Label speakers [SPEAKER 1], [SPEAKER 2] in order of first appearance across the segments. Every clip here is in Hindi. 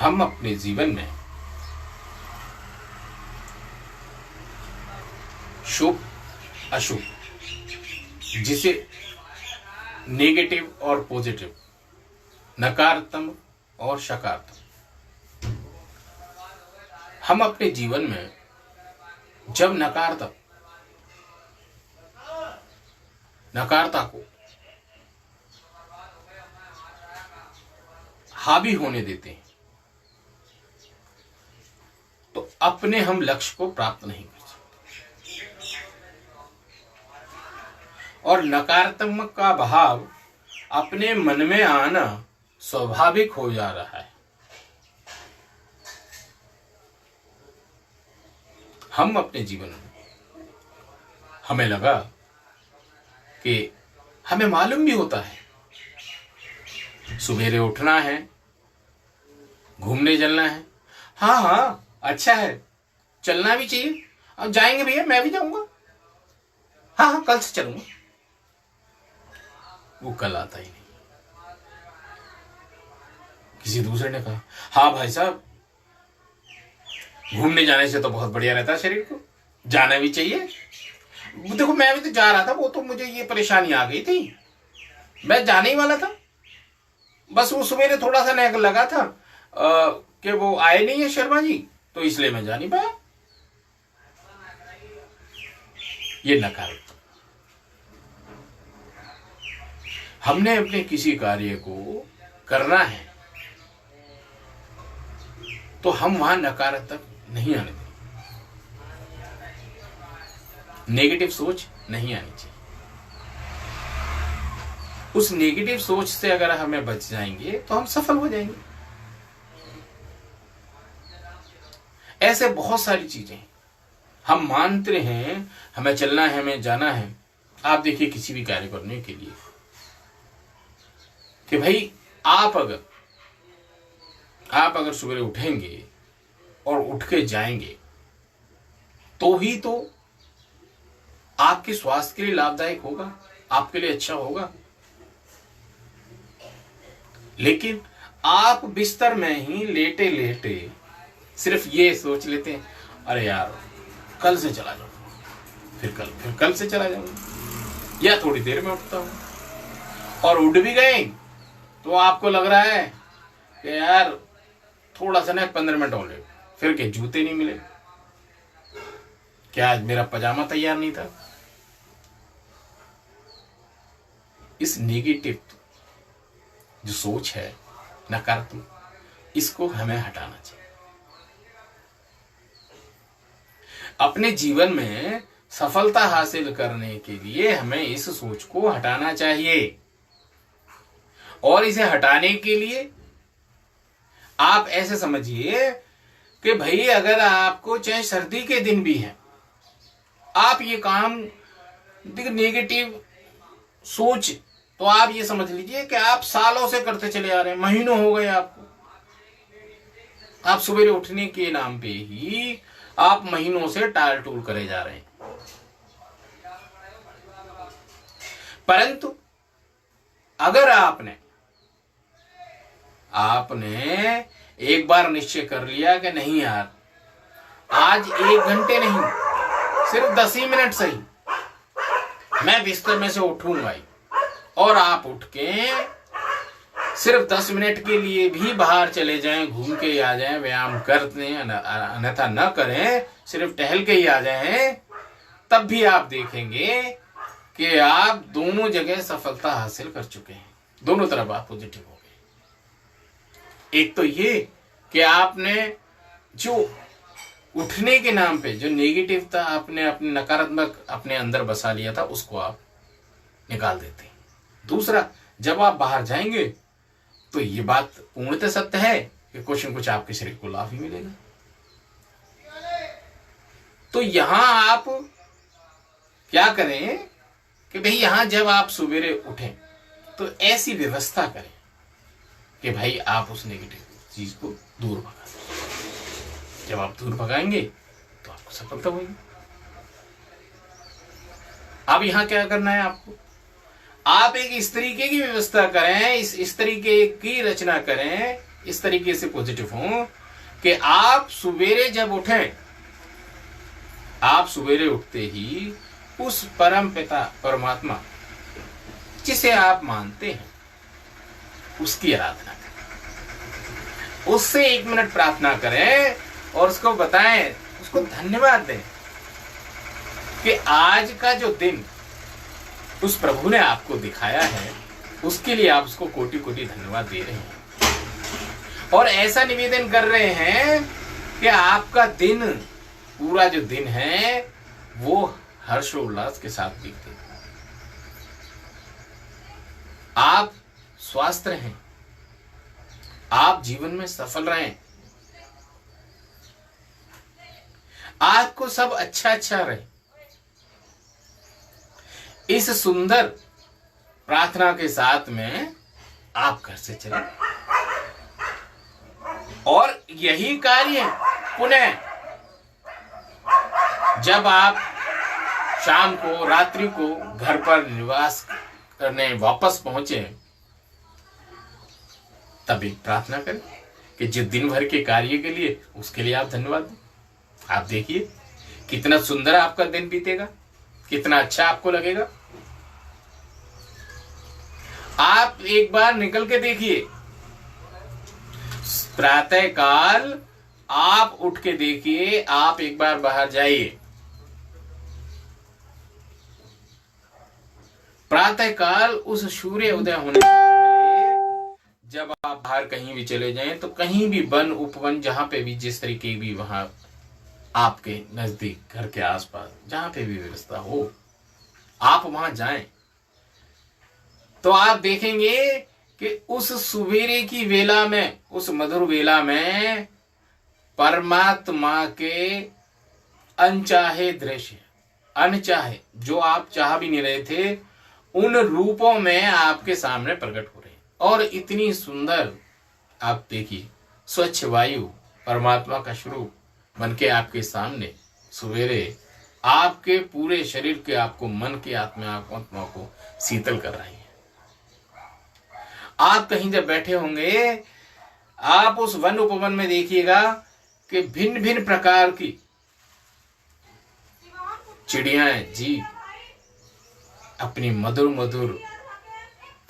[SPEAKER 1] हम अपने जीवन में शुभ अशुभ, जिसे नेगेटिव और पॉजिटिव, नकारात्मक और सकारात्मक, हम अपने जीवन में जब नकारात्मकता को हावी होने देते हैं तो अपने हम लक्ष्य को प्राप्त नहीं कर सकते। और नकारात्मक का भाव अपने मन में आना स्वाभाविक हो जा रहा है। हम अपने जीवन में हमें लगा कि हमें मालूम भी होता है सुबेरे उठना है, घूमने चलना है। हाँ हाँ, अच्छा है, चलना भी चाहिए। अब जाएंगे भैया, मैं भी जाऊंगा। हाँ हाँ, कल से चलूंगा। वो कल आता ही नहीं। किसी दूसरे ने कहा, हाँ भाई साहब, घूमने जाने से तो बहुत बढ़िया रहता है शरीर को, जाना भी चाहिए। देखो मैं भी तो जा रहा था, वो तो मुझे ये परेशानी आ गई थी, मैं जाने ही वाला था, बस वो सवेरे थोड़ा सा नेक लगा था कि वो आए नहीं है शर्मा जी, तो इसलिए मैं जा नहीं पाया। ये नकारात्मक। हमने अपने किसी कार्य को करना है तो हम वहां नकारात्मक नहीं आने दें, नेगेटिव सोच नहीं आनी चाहिए। उस नेगेटिव सोच से अगर हमें बच जाएंगे तो हम सफल हो जाएंगे। ऐसे बहुत सारी चीजें हम मानते हैं, हमें चलना है, हमें जाना है। आप देखिए किसी भी कार्य करने के लिए कि भाई आप अगर सुबह उठेंगे और उठ के जाएंगे तो ही तो आपके स्वास्थ्य के लिए लाभदायक होगा, आपके लिए अच्छा होगा। लेकिन आप बिस्तर में ही लेटे लेटे सिर्फ ये सोच लेते हैं, अरे यार कल से चला जाऊं, फिर कल से चला जाऊंगा, या थोड़ी देर में उठता हूं। और उठ भी गए तो आपको लग रहा है कि यार थोड़ा सा ना 15 मिनट और ले, फिर के जूते नहीं मिले, क्या आज मेरा पजामा तैयार नहीं था। इस नेगेटिव जो सोच है, नकारात्मक, इसको हमें हटाना चाहिए। अपने जीवन में सफलता हासिल करने के लिए हमें इस सोच को हटाना चाहिए। और इसे हटाने के लिए आप ऐसे समझिए कि भाई अगर आपको चाहे सर्दी के दिन भी है, आप ये काम नेगेटिव सोच, तो आप ये समझ लीजिए कि आप सालों से करते चले आ रहे हैं, महीनों हो गए आपको। आप सवेरे उठने के नाम पे ही आप महीनों से टाल टूल करे जा रहे हैं। परंतु अगर आपने एक बार निश्चय कर लिया कि नहीं यार, आज 1 घंटे नहीं, सिर्फ 10 ही मिनट सही मैं बिस्तर में से उठूंगा ही, और आप उठ के सिर्फ 10 मिनट के लिए भी बाहर चले जाएं, घूम के ही आ जाएं, व्यायाम करते हैं, अन्यथा न करें, सिर्फ टहल के ही आ जाएं, तब भी आप देखेंगे कि आप दोनों जगह सफलता हासिल कर चुके हैं। दोनों तरफ आप पॉजिटिव हो गए। एक तो ये कि आपने जो उठने के नाम पे जो नेगेटिव था, आपने अपने नकारात्मक अपने अंदर बसा लिया था, उसको आप निकाल देते हैं। दूसरा, जब आप बाहर जाएंगे तो ये बात पूर्णतः सत्य है कि कुछ न कुछ आपके शरीर को लाभ ही मिलेगा। तो यहां आप क्या करें कि भाई यहां जब आप सवेरे उठें तो ऐसी व्यवस्था करें कि भाई आप उस नेगेटिव चीज को दूर भगा दें। जब आप दूर भगाएंगे तो आपको सफलता होगी। अब यहां क्या करना है आपको, आप एक इस तरीके की व्यवस्था करें, इस तरीके की रचना करें इस तरीके से पॉजिटिव हो कि आप सवेरे जब उठें, आप सवेरे उठते ही उस परम पिता परमात्मा जिसे आप मानते हैं उसकी आराधना करें, उससे 1 मिनट प्रार्थना करें और उसको बताएं, उसको धन्यवाद दें कि आज का जो दिन उस प्रभु ने आपको दिखाया है उसके लिए आप उसको कोटि कोटि धन्यवाद दे रहे हैं और ऐसा निवेदन कर रहे हैं कि आपका दिन, पूरा जो दिन है वो हर्षोल्लास के साथ बीते, आप स्वस्थ रहें, आप जीवन में सफल रहें, आपको सब अच्छा अच्छा रहे। इस सुंदर प्रार्थना के साथ में आप घर से चले और यही कार्य पुनः जब आप शाम को, रात्रि को घर पर निवास करने वापस पहुंचे तभी प्रार्थना करें कि जो दिन भर के कार्य के लिए, उसके लिए आप धन्यवाद दें। आप देखिए कितना सुंदर आपका दिन बीतेगा, कितना अच्छा आपको लगेगा। आप एक बार निकल के देखिए, प्रातः काल आप उठ के देखिए, आप एक बार बाहर जाइए, प्रातः काल उस सूर्य उदय होने से पहले जब आप बाहर कहीं भी चले जाएं तो कहीं भी वन उपवन, जहां पे भी जिस तरीके भी वहां आपके नजदीक घर के आसपास जहां पे भी व्यवस्था हो, आप वहां जाएं तो आप देखेंगे कि उस सवेरे की वेला में, उस मधुर वेला में परमात्मा के अनचाहे दृश्य, अनचाहे जो आप चाह भी नहीं रहे थे, उन रूपों में आपके सामने प्रकट हो रहे हैं। और इतनी सुंदर, आप देखिए, स्वच्छ वायु परमात्मा का स्वरूप बन के आपके सामने सवेरे आपके पूरे शरीर के, आपको मन के आत्मा को शीतल कर रही है। आप कहीं जब बैठे होंगे, आप उस वन उपवन में देखिएगा कि भिन्न भिन्न प्रकार की चिड़ियाएं, जीव अपनी मधुर मधुर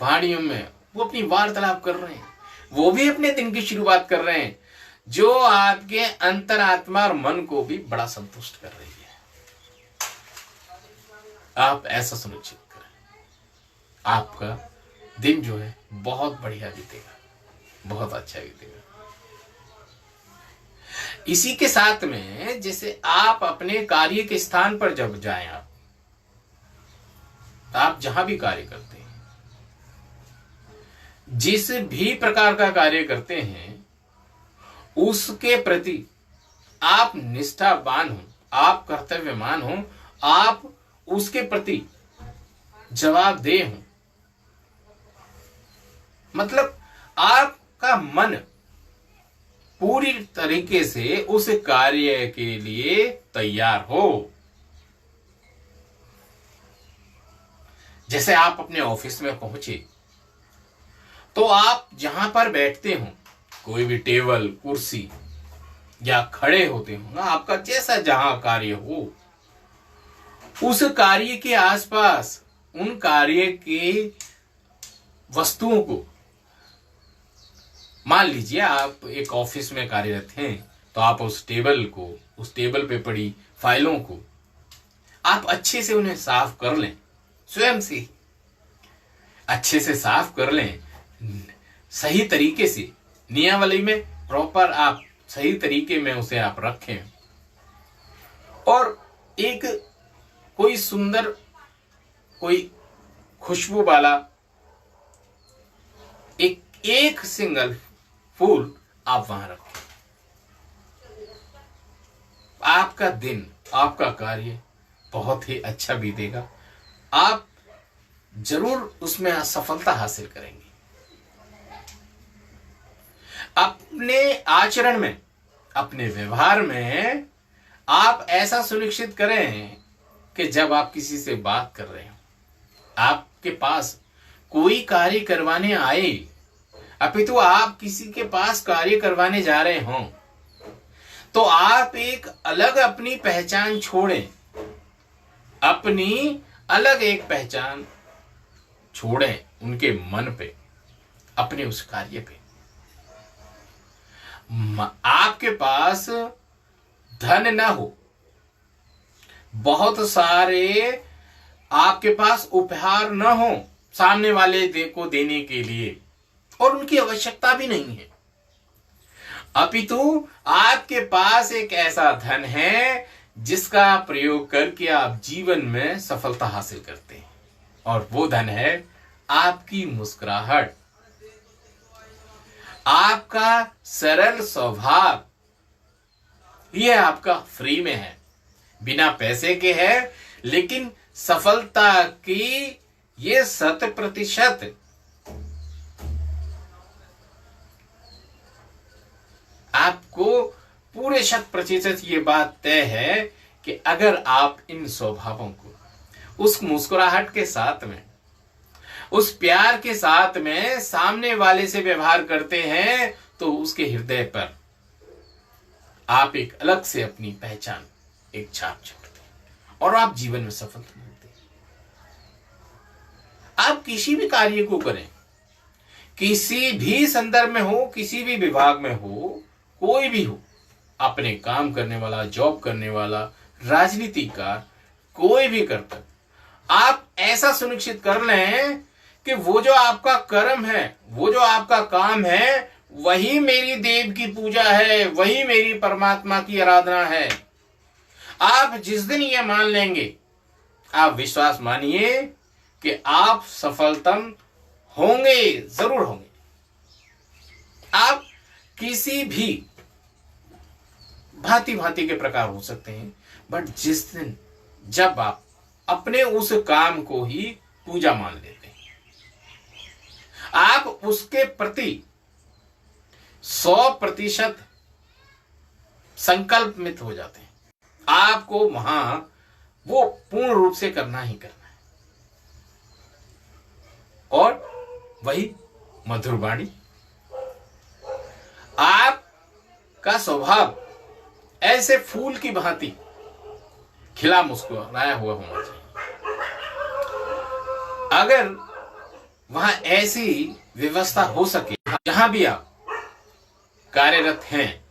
[SPEAKER 1] वाणियों में वो अपनी वार्तालाप कर रहे हैं, वो भी अपने दिन की शुरुआत कर रहे हैं, जो आपके अंतरात्मा और मन को भी बड़ा संतुष्ट कर रही है। आप ऐसा सुनिश्चित करें, आपका दिन जो है बहुत बढ़िया बीतेगा, बहुत अच्छा बीतेगा। इसी के साथ में जैसे आप अपने कार्य के स्थान पर जब जाएं, आप जहां भी कार्य करते हैं, जिस भी प्रकार का कार्य करते हैं, उसके प्रति आप निष्ठावान हो, आप कर्तव्यमान हो, आप उसके प्रति जवाबदेह हो। मतलब आपका मन पूरी तरीके से उस कार्य के लिए तैयार हो। जैसे आप अपने ऑफिस में पहुंचे तो आप जहां पर बैठते हो, कोई भी टेबल, कुर्सी या खड़े होते हो, आपका जैसा जहां कार्य हो, उस कार्य के आसपास उन कार्य के वस्तुओं को, मान लीजिए आप एक ऑफिस में कार्यरत हैं, तो आप उस टेबल को, उस टेबल पे पड़ी फाइलों को आप अच्छे से उन्हें साफ कर लें, स्वयं से अच्छे से साफ कर लें, सही तरीके से नियमावली में प्रॉपर आप सही तरीके में उसे आप रखें और एक कोई सुंदर, कोई खुशबू वाला एक सिंगल फूल आप वहां रखें। आपका दिन, आपका कार्य बहुत ही अच्छा बीतेगा, आप जरूर उसमें सफलता हासिल करेंगे। अपने आचरण में, अपने व्यवहार में आप ऐसा सुनिश्चित करें कि जब आप किसी से बात कर रहे हो, आपके पास कोई कार्य करवाने आए, अपितु आप किसी के पास कार्य करवाने जा रहे हो तो आप एक अलग अपनी पहचान छोड़ें, अपनी अलग एक पहचान छोड़ें उनके मन पे, अपने उस कार्य पे। आपके पास धन ना हो, बहुत सारे आपके पास उपहार न हो सामने वाले को देने के लिए, और उनकी आवश्यकता भी नहीं है, अपितु आपके पास एक ऐसा धन है जिसका प्रयोग करके आप जीवन में सफलता हासिल करते हैं, और वो धन है आपकी मुस्कुराहट, आपका सरल स्वभाव। यह आपका फ्री में है, बिना पैसे के है, लेकिन सफलता की ये 100% आपको पूरे 100% ये बात तय है कि अगर आप इन स्वभावों को उस मुस्कुराहट के साथ में, उस प्यार के साथ में सामने वाले से व्यवहार करते हैं तो उसके हृदय पर आप एक अलग से अपनी पहचान, एक छाप छोड़ते हैं और आप जीवन में सफल मिलते हैं। आप किसी भी कार्य को करें, किसी भी संदर्भ में हो, किसी भी विभाग में हो, कोई भी हो, अपने काम करने वाला, जॉब करने वाला, राजनीतिकार, कोई भी कर्तव्य, आप ऐसा सुनिश्चित कर लें कि वो जो आपका कर्म है, वो जो आपका काम है, वही मेरी देव की पूजा है, वही मेरी परमात्मा की आराधना है। आप जिस दिन ये मान लेंगे, आप विश्वास मानिए कि आप सफलतम होंगे, जरूर होंगे। आप किसी भी भांति भांति के प्रकार हो सकते हैं, बट जिस दिन जब आप अपने उस काम को ही पूजा मान लेते हैं, आप उसके प्रति 100% संकल्पित हो जाते हैं, आपको वहां वो पूर्ण रूप से करना ही करना है। और वही मधुर वाणी, आपका स्वभाव ऐसे फूल की भांति खिला मुस्कुराया हुआ होना चाहिए। अगर वहां ऐसी व्यवस्था हो सके, जहां भी आप कार्यरत हैं,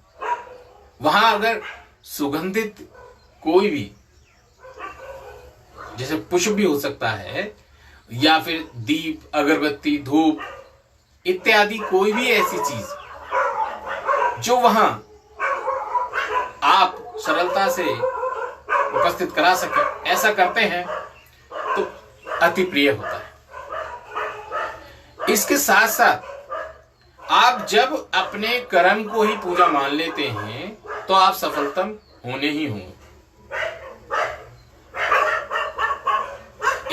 [SPEAKER 1] वहां अगर सुगंधित कोई भी, जैसे पुष्प भी हो सकता है, या फिर दीप, अगरबत्ती, धूप इत्यादि कोई भी ऐसी चीज जो वहां आप सरलता से उपस्थित करा सके, ऐसा करते हैं तो अति प्रिय होता है। इसके साथ साथ आप जब अपने कर्म को ही पूजा मान लेते हैं तो आप सफलतम होने ही होंगे।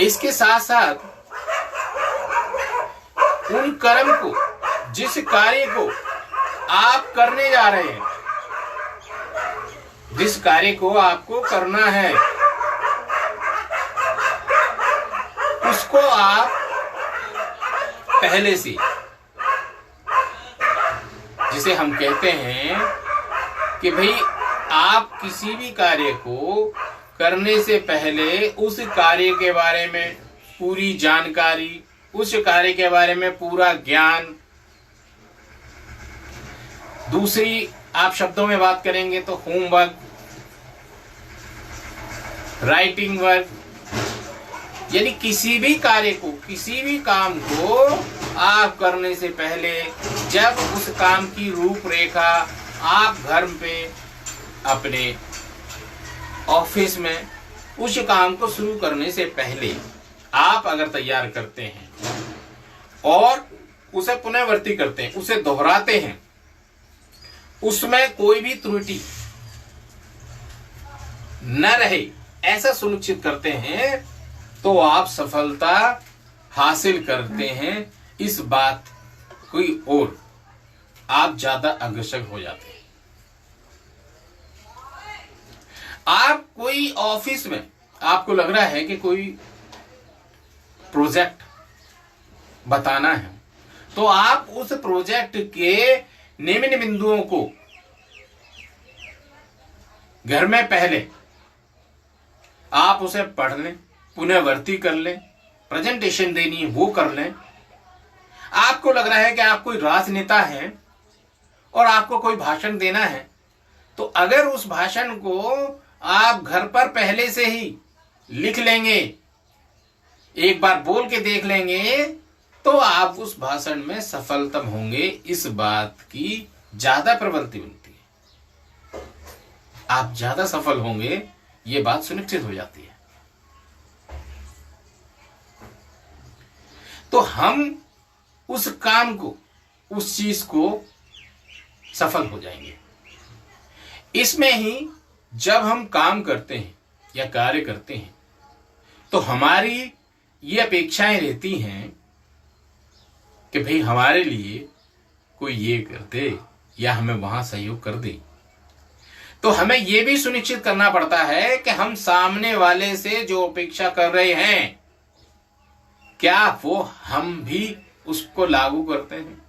[SPEAKER 1] इसके साथ साथ उन कर्म को, जिस कार्य को आप करने जा रहे हैं, जिस कार्य को आपको करना है, उसको आप पहले से, जिसे हम कहते हैं कि भाई आप किसी भी कार्य को करने से पहले उस कार्य के बारे में पूरी जानकारी, उस कार्य के बारे में पूरा ज्ञान, दूसरी आप शब्दों में बात करेंगे तो होमवर्क, राइटिंग वर्क, यानी किसी भी कार्य को, किसी भी काम को आप करने से पहले, जब उस काम की रूपरेखा आप घर पे, अपने ऑफिस में उस काम को शुरू करने से पहले आप अगर तैयार करते हैं और उसे पुनरावृत्ति करते हैं, उसे दोहराते हैं, उसमें कोई भी त्रुटि न रहे, ऐसा सुनिश्चित करते हैं, तो आप सफलता हासिल करते हैं। इस बात की ओर आप ज्यादा अग्रसर हो जाते हैं। आप कोई ऑफिस में आपको लग रहा है कि कोई प्रोजेक्ट बताना है, तो आप उस प्रोजेक्ट के निम्न बिंदुओं को घर में पहले आप उसे पढ़ लें, पुनरावृत्ति कर लें, प्रेजेंटेशन देनी है वो कर लें। आपको लग रहा है कि आप कोई राजनेता हैं और आपको कोई भाषण देना है, तो अगर उस भाषण को आप घर पर पहले से ही लिख लेंगे, एक बार बोल के देख लेंगे, तो आप उस भाषण में सफलतम होंगे। इस बात की ज्यादा प्रवृत्ति बनती है, आप ज्यादा सफल होंगे, ये बात सुनिश्चित हो जाती है। तो हम उस काम को, उस चीज को सफल हो जाएंगे। इसमें ही जब हम काम करते हैं या कार्य करते हैं तो हमारी ये अपेक्षाएं रहती हैं कि भाई हमारे लिए कोई ये कर दे या हमें वहां सहयोग कर दे। तो हमें यह भी सुनिश्चित करना पड़ता है कि हम सामने वाले से जो अपेक्षा कर रहे हैं, क्या वो हम भी उसको लागू करते हैं,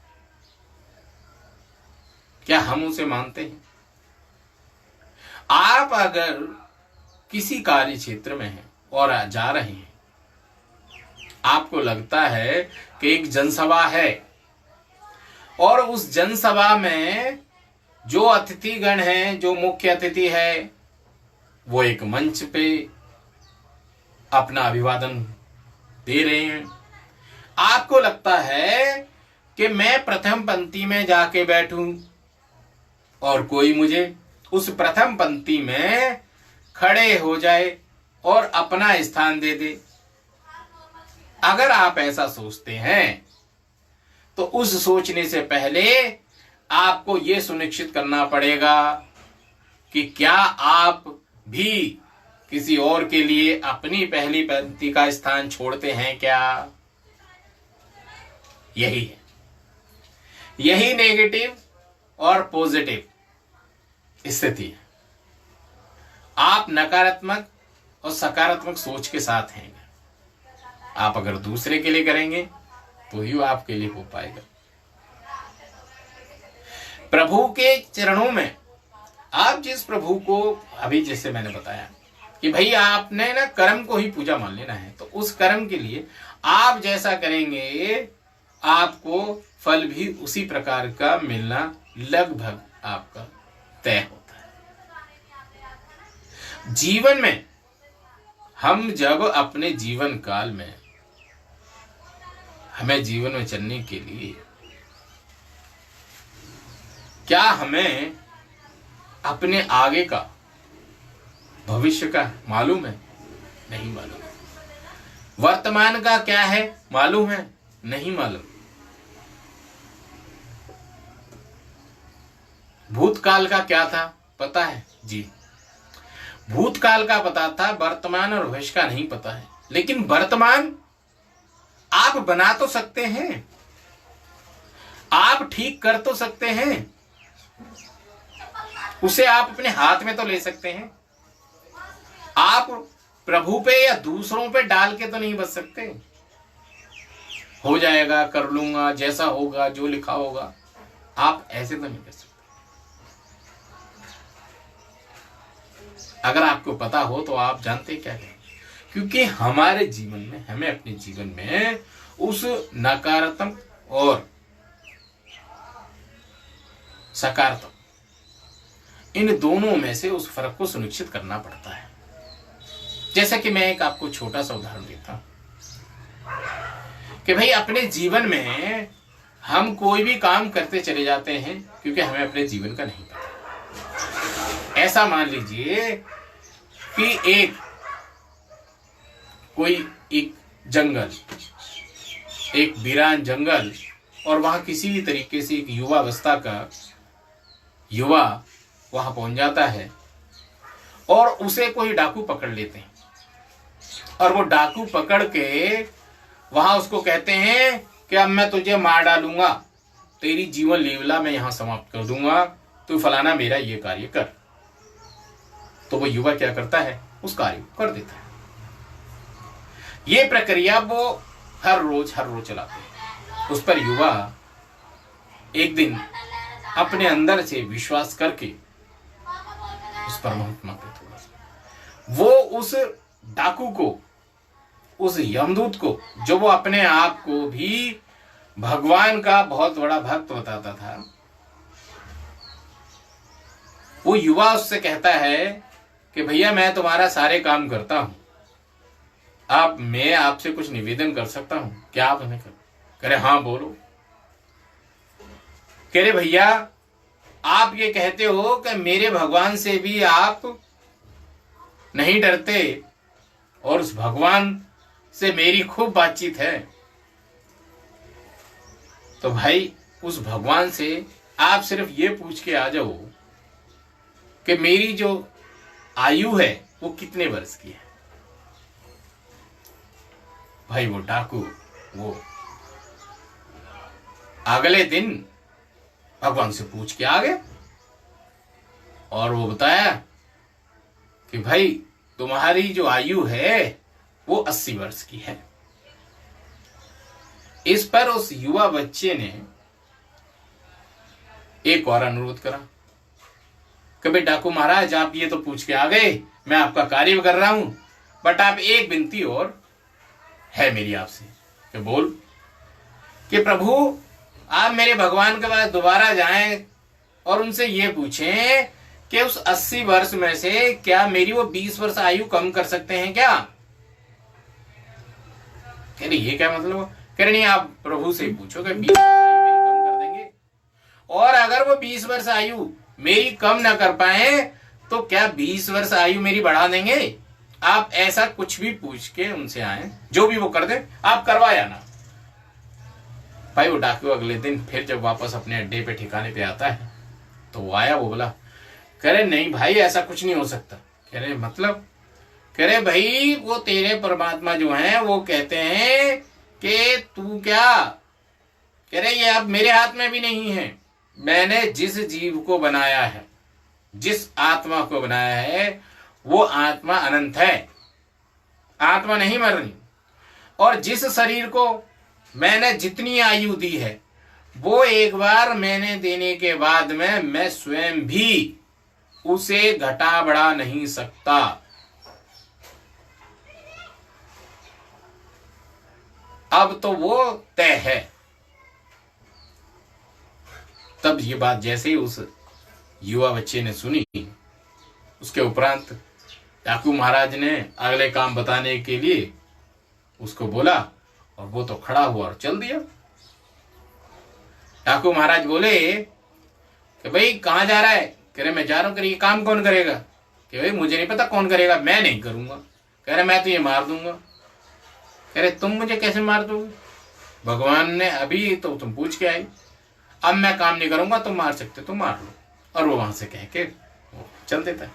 [SPEAKER 1] क्या हम उसे मानते हैं। आप अगर किसी कार्य क्षेत्र में हैं और जा रहे हैं, आपको लगता है कि एक जनसभा है और उस जनसभा में जो अतिथिगण हैं, जो मुख्य अतिथि है, वो एक मंच पे अपना अभिवादन दे रहे हैं। आपको लगता है कि मैं प्रथम पंक्ति में जाके बैठूं और कोई मुझे उस प्रथम पंक्ति में खड़े हो जाए और अपना स्थान दे दे। अगर आप ऐसा सोचते हैं तो उस सोचने से पहले आपको यह सुनिश्चित करना पड़ेगा कि क्या आप भी किसी और के लिए अपनी पहली पंक्ति का स्थान छोड़ते हैं क्या। यही है, यही नेगेटिव और पॉजिटिव स्थिति है। आप नकारात्मक और सकारात्मक सोच के साथ हैं। आप अगर दूसरे के लिए करेंगे तो ही वो आपके लिए हो पाएगा। प्रभु के चरणों में आप जिस प्रभु को, अभी जैसे मैंने बताया कि भाई आपने ना कर्म को ही पूजा मान लेना है, तो उस कर्म के लिए आप जैसा करेंगे आपको फल भी उसी प्रकार का मिलना लगभग आपका तय होता है। जीवन में हम जब अपने जीवन काल में, हमें जीवन में चलने के लिए क्या हमें अपने आगे का, भविष्य का मालूम है? नहीं मालूम। वर्तमान का क्या है मालूम है? नहीं मालूम। भूतकाल का क्या था पता है? जी, भूतकाल का पता था, वर्तमान और भविष्य का नहीं पता है। लेकिन वर्तमान आप बना तो सकते हैं, आप ठीक कर तो सकते हैं, उसे आप अपने हाथ में तो ले सकते हैं। आप प्रभु पे या दूसरों पे डाल के तो नहीं बच सकते। हो जाएगा, कर लूंगा, जैसा होगा, जो लिखा होगा, आप ऐसे तो नहीं बच सकते। अगर आपको पता हो तो आप जानते क्या करें, क्योंकि हमारे जीवन में, हमें अपने जीवन में उस नकारात्मक और सकारात्मक, इन दोनों में से उस फर्क को सुनिश्चित करना पड़ता है। जैसा कि मैं एक आपको छोटा सा उदाहरण देता हूं कि भाई अपने जीवन में हम कोई भी काम करते चले जाते हैं क्योंकि हमें अपने जीवन का नहीं पता। ऐसा मान लीजिए कि एक जंगल, एक वीरान जंगल, और वहां किसी भी तरीके से एक युवा अवस्था का युवा वहां पहुंच जाता है और उसे कोई डाकू पकड़ लेते हैं, और वो डाकू पकड़ के वहां उसको कहते हैं कि अब मैं तुझे मार डालूंगा, तेरी जीवन लीला मैं यहां समाप्त कर दूंगा, तू फलाना मेरा ये कार्य कर। तो वो युवा क्या करता है? उस कार्य को कर देता है। ये प्रक्रिया वो हर रोज चलाते हैं। उस पर युवा एक दिन अपने अंदर से विश्वास करके उस परमात्मा पे थोड़ा सा, वो उस डाकू को, उस यमदूत को, जो वो अपने आप को भी भगवान का बहुत बड़ा भक्त बताता था, वो युवा उससे कहता है कि भैया मैं तुम्हारा सारे काम करता हूं, मैं आपसे कुछ निवेदन कर सकता हूं, क्या आप हमें कह रहे? हाँ बोलो। कह रहे भैया आप ये कहते हो कि मेरे भगवान से भी आप नहीं डरते और उस भगवान से मेरी खूब बातचीत है, तो भाई उस भगवान से आप सिर्फ ये पूछ के आ जाओ कि मेरी जो आयु है वो कितने वर्ष की है। भाई वो डाकू वो अगले दिन भगवान से पूछ के आ गए और वो बताया कि भाई तुम्हारी जो आयु है वो 80 वर्ष की है। इस पर उस युवा बच्चे ने एक और अनुरोध करा कि भाई डाकू महाराज आप ये तो पूछ के आ गए, मैं आपका कार्य कर रहा हूं, बट आप एक विनती और है मेरी आपसे। कि बोल। कि प्रभु आप मेरे भगवान के पास दोबारा जाएं और उनसे ये पूछें कि उस 80 वर्ष में से क्या मेरी वो 20 वर्ष आयु कम कर सकते हैं क्या? कह रही ये क्या मतलब? कह रही नहीं आप प्रभु से पूछो कि 20 वर्ष आयु मेरी कम कर देंगे, और अगर वो 20 वर्ष आयु मेरी कम ना कर पाए तो क्या 20 वर्ष आयु मेरी बढ़ा देंगे? आप ऐसा कुछ भी पूछ के उनसे आए, जो भी वो कर दे आप करवाया ना। भाई वो डाकू अगले दिन फिर जब वापस अपने अड्डे पे ठिकाने पे आता है तो वो आया, वो बोला कह रहे नहीं भाई ऐसा कुछ नहीं हो सकता। कह रहे मतलब? कह रहे भाई वो तेरे परमात्मा जो हैं वो कहते हैं कि तू क्या, कह रहे ये अब मेरे हाथ में भी नहीं है। मैंने जिस जीव को बनाया है, जिस आत्मा को बनाया है, वो आत्मा अनंत है, आत्मा नहीं मर रही। और जिस शरीर को मैंने जितनी आयु दी है वो एक बार मैंने देने के बाद में मैं स्वयं भी उसे घटा बढ़ा नहीं सकता। अब तो वो तय है। तब ये बात जैसे ही उस युवा बच्चे ने सुनी, उसके उपरांत डाकू महाराज ने अगले काम बताने के लिए उसको बोला और वो तो खड़ा हुआ और चल दिया। डाकू महाराज बोले कि भाई कहाँ जा रहा है? कह रहे मैं जा रहा हूँ। कह रहे ये काम कौन करेगा? कि भाई मुझे नहीं पता कौन करेगा, मैं नहीं करूंगा। कह रहे मैं तो ये मार दूंगा। कह रहे तुम मुझे कैसे मार दोगे? भगवान ने अभी तो तुम पूछ के आई, अब मैं काम नहीं करूंगा, तुम मार सकते तो मार लो। और वो वहां से कह के चल देता है।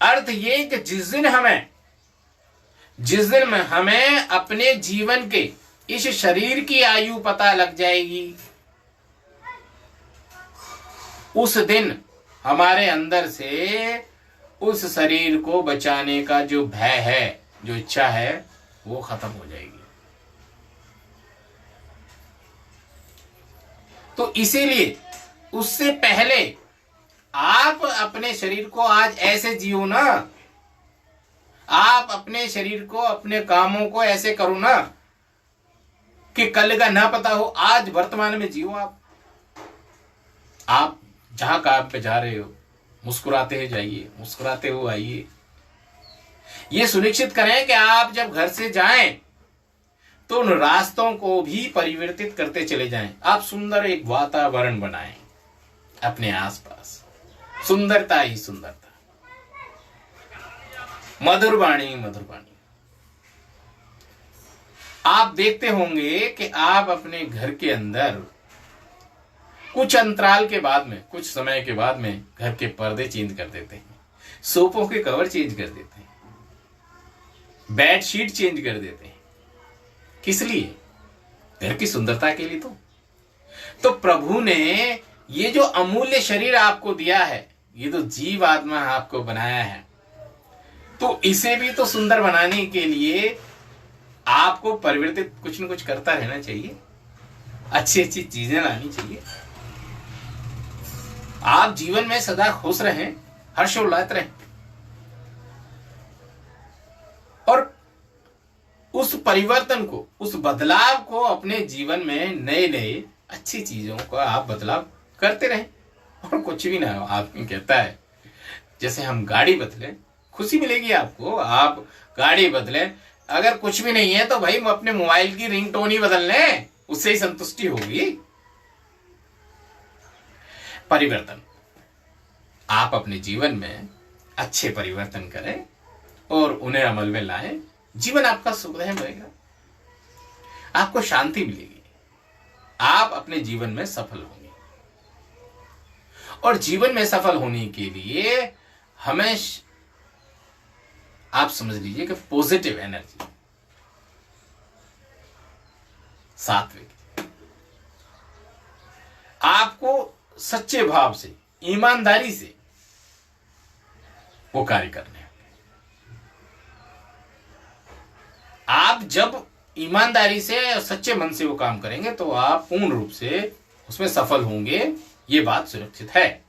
[SPEAKER 1] अर्थ ये कि जिस दिन हमें अपने जीवन के इस शरीर की आयु पता लग जाएगी, उस दिन हमारे अंदर से उस शरीर को बचाने का जो भय है, जो इच्छा है, वो खत्म हो जाएगी। तो इसीलिए उससे पहले आप अपने शरीर को आज ऐसे जियो ना, आप अपने शरीर को, अपने कामों को ऐसे करो ना कि कल का ना पता हो। आज वर्तमान में जियो। आप जहां काम पे जा रहे हो मुस्कुराते हुए जाइए, मुस्कुराते हुए आइए। ये सुनिश्चित करें कि आप जब घर से जाएं तो उन रास्तों को भी परिवर्तित करते चले जाएं। आप सुंदर एक वातावरण बनाएं अपने आसपास, सुंदरता ही सुंदरता। मधुर वाणी, मधुर वाणी। आप देखते होंगे कि आप अपने घर के अंदर कुछ अंतराल के बाद में, कुछ समय के बाद में घर के पर्दे चेंज कर देते हैं, सोफों के कवर चेंज कर देते हैं, बेड शीट चेंज कर देते हैं। किस लिए? घर की सुंदरता के लिए। तो प्रभु ने ये जो अमूल्य शरीर आपको दिया है, ये तो जीव आत्मा आपको बनाया है, तो इसे भी तो सुंदर बनाने के लिए आपको परिवर्तित कुछ न कुछ करता रहना चाहिए। अच्छी अच्छी चीजें लानी चाहिए। आप जीवन में सदा खुश रहें, हर्षोल्लास रहें, और उस परिवर्तन को, उस बदलाव को अपने जीवन में नए नए अच्छी चीजों का आप बदलाव करते रहें। और कुछ भी ना हो, आदमी कहता है जैसे हम गाड़ी बदलें खुशी मिलेगी आपको, आप गाड़ी बदलें, अगर कुछ भी नहीं है तो भाई अपने मोबाइल की रिंगटोन ही बदल लें, उससे ही संतुष्टि होगी। परिवर्तन, आप अपने जीवन में अच्छे परिवर्तन करें और उन्हें अमल में लाएं, जीवन आपका सुखमय रहेगा, आपको शांति मिलेगी, आप अपने जीवन में सफल होंगे। और जीवन में सफल होने के लिए हमें, आप समझ लीजिए कि पॉजिटिव एनर्जी, सात्विक, आपको सच्चे भाव से, ईमानदारी से वो कार्य करने। आप जब ईमानदारी से, सच्चे मन से वो काम करेंगे तो आप पूर्ण रूप से उसमें सफल होंगे, ये बात सुरक्षित है।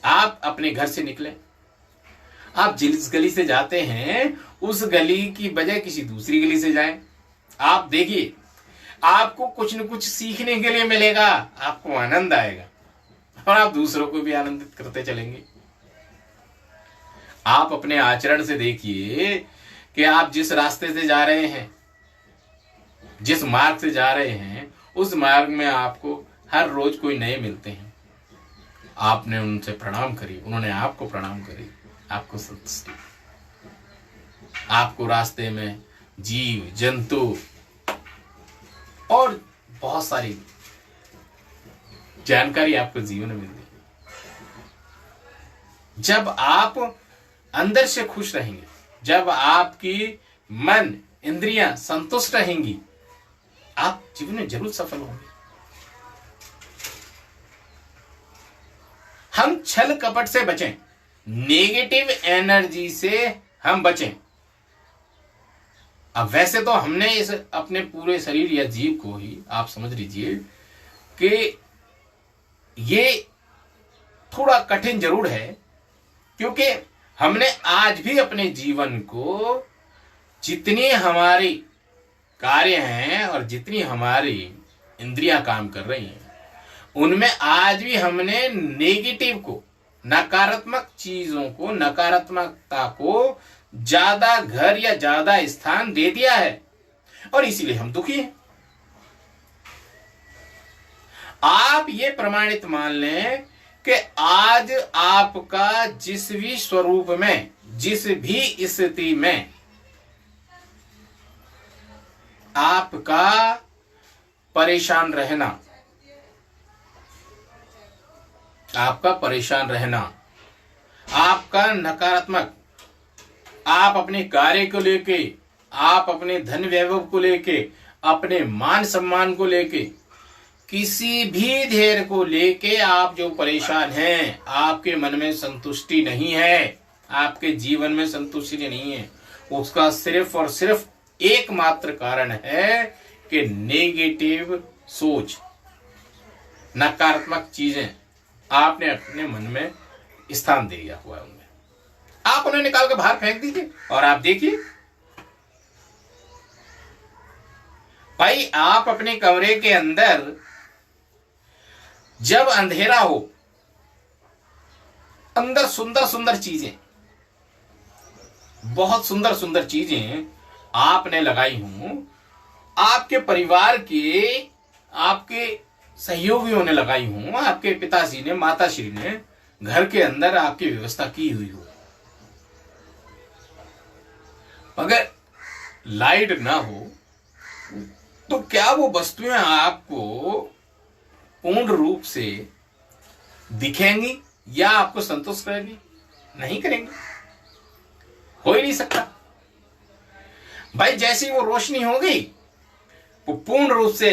[SPEAKER 1] आप अपने घर से निकले, आप जिस गली से जाते हैं उस गली की बजाय किसी दूसरी गली से जाएं। आप देखिए, आपको कुछ न कुछ सीखने के लिए मिलेगा, आपको आनंद आएगा और आप दूसरों को भी आनंदित करते चलेंगे। आप अपने आचरण से देखिए कि आप जिस रास्ते से जा रहे हैं, जिस मार्ग से जा रहे हैं, उस मार्ग में आपको हर रोज कोई नए मिलते हैं। आपने उनसे प्रणाम करी, उन्होंने आपको प्रणाम करी, आपको संतुष्टि। आपको रास्ते में जीव जंतु और बहुत सारी जानकारी आपको जीवन में मिलती। जब आप अंदर से खुश रहेंगे, जब आपकी मन इंद्रियां संतुष्ट रहेंगी, आप जीवन में जरूर सफल होंगे। हम छल कपट से बचें, नेगेटिव एनर्जी से हम बचें। अब वैसे तो हमने इस अपने पूरे शरीर या जीव को ही, आप समझ लीजिए कि ये थोड़ा कठिन जरूर है, क्योंकि हमने आज भी अपने जीवन को, जितनी हमारी कार्य हैं और जितनी हमारी इंद्रियां काम कर रही हैं, उनमें आज भी हमने नेगेटिव को, नकारात्मक चीजों को, नकारात्मकता को ज्यादा घर या ज्यादा स्थान दे दिया है और इसीलिए हम दुखी हैं। आप ये प्रमाणित मान लें कि आज आपका जिस भी स्वरूप में, जिस भी स्थिति में आपका परेशान रहना, आपका नकारात्मक, आप अपने कार्य को लेके, आप अपने धन वैभव को लेके, अपने मान सम्मान को लेके, किसी भी धैर्य को लेके आप जो परेशान हैं, आपके मन में संतुष्टि नहीं है, आपके जीवन में संतुष्टि नहीं है, उसका सिर्फ और सिर्फ एकमात्र कारण है कि नेगेटिव सोच, नकारात्मक चीजें आपने अपने मन में स्थान दे दिया हुआ है। उनमें आप उन्हें निकाल के बाहर फेंक दीजिए और आप देखिए भाई, आप अपने कमरे के अंदर जब अंधेरा हो, अंदर सुंदर सुंदर चीजें, बहुत सुंदर सुंदर चीजें आपने लगाई हूं, आपके परिवार के, आपके सहयोगियों ने लगाई हूं, आपके पिताजी ने, माताश्री ने घर के अंदर आपकी व्यवस्था की हुई हो, अगर लाइट ना हो तो क्या वो वस्तुएं आपको पूर्ण रूप से दिखेंगी या आपको संतुष्ट करेंगी? नहीं करेंगी, हो ही नहीं सकता भाई। जैसी वो रोशनी होगी वो पूर्ण रूप से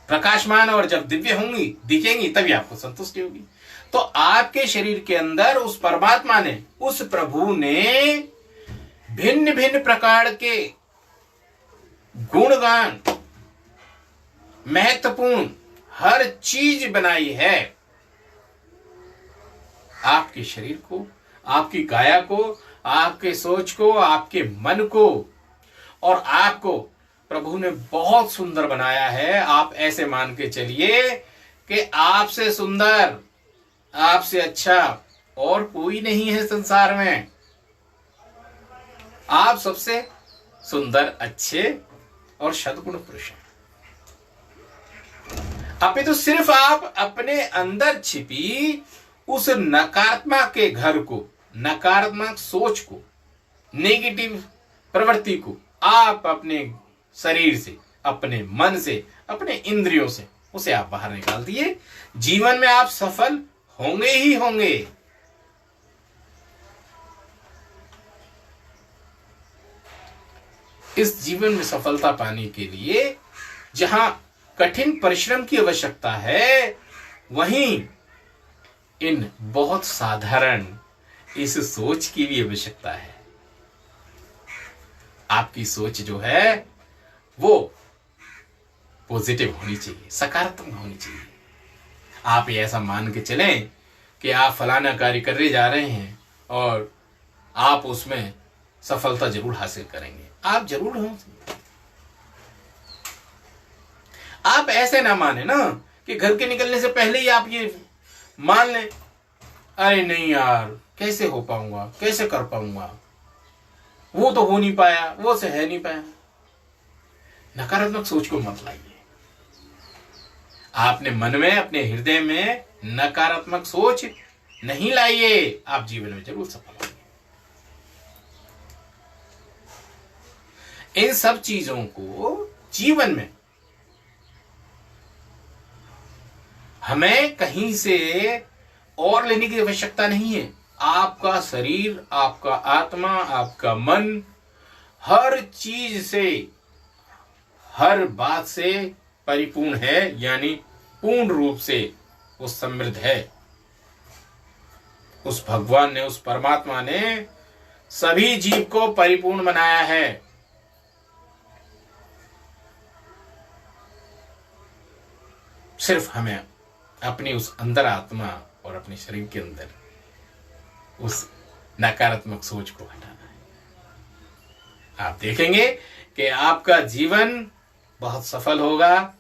[SPEAKER 1] प्रकाशमान और जब दिव्य होंगी, दिखेंगी, तभी आपको संतुष्टि होगी। तो आपके शरीर के अंदर उस परमात्मा ने, उस प्रभु ने भिन्न भिन्न प्रकार के गुणगान, महत्वपूर्ण हर चीज बनाई है आपके शरीर को, आपकी काया को, आपके सोच को, आपके मन को। और आपको प्रभु ने बहुत सुंदर बनाया है। आप ऐसे मान के चलिए कि आपसे सुंदर, आपसे अच्छा और कोई नहीं है संसार में। आप सबसे सुंदर, अच्छे और सद्गुण पुरुष हैं। अभी तो सिर्फ आप अपने अंदर छिपी उस नकारात्मक के घर को, नकारात्मक सोच को, नेगेटिव प्रवृत्ति को आप अपने शरीर से, अपने मन से, अपने इंद्रियों से उसे आप बाहर निकाल दिए। जीवन में आप सफल होंगे ही होंगे। इस जीवन में सफलता पाने के लिए जहां कठिन परिश्रम की आवश्यकता है, वहीं इन बहुत साधारण इस सोच की भी आवश्यकता है। आपकी सोच जो है वो पॉजिटिव होनी चाहिए, सकारात्मक होनी चाहिए। आप ये ऐसा मान के चलें कि आप फलाना कार्य करने जा रहे हैं और आप उसमें सफलता जरूर हासिल करेंगे। आप जरूर हो। आप ऐसे ना माने ना कि घर के निकलने से पहले ही आप ये मान लें, अरे नहीं यार, कैसे हो पाऊंगा, कैसे कर पाऊंगा, वो तो हो नहीं पाया, वो से है नहीं पाया। नकारात्मक सोच को मत लाइए। आपने मन में, अपने हृदय में नकारात्मक सोच नहीं लाइए। आप जीवन में जरूर सफल होंगे। इन सब चीजों को जीवन में हमें कहीं से और लेने की आवश्यकता नहीं है। आपका शरीर, आपका आत्मा, आपका मन हर चीज से, हर बात से परिपूर्ण है, यानी पूर्ण रूप से वो समृद्ध है। उस भगवान ने, उस परमात्मा ने सभी जीव को परिपूर्ण बनाया है। सिर्फ हमें अपनी उस अंदर आत्मा और अपने शरीर के अंदर उस नकारात्मक सोच को हटाना है। आप देखेंगे कि आपका जीवन बहुत सफल होगा।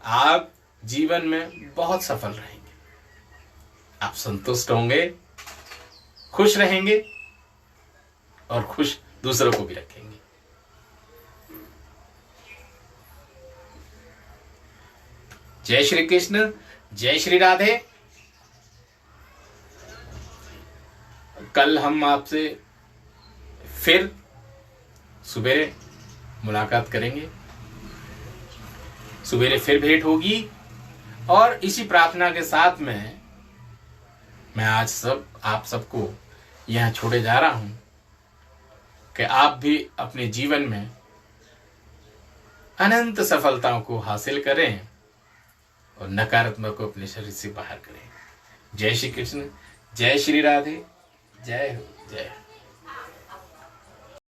[SPEAKER 1] आप जीवन में बहुत सफल रहेंगे। आप संतुष्ट होंगे, खुश रहेंगे और खुश दूसरों को भी रखेंगे। जय श्री कृष्ण, जय श्री राधे। कल हम आपसे फिर सुबेरे मुलाकात करेंगे, सुबेरे फिर भेंट होगी। और इसी प्रार्थना के साथ में मैं आज आप सबको यहां छोड़े जा रहा हूं कि आप भी अपने जीवन में अनंत सफलताओं को हासिल करें और नकारात्मक को अपने शरीर से बाहर करें। जय श्री कृष्ण, जय श्री राधे, जय हो, जय हो।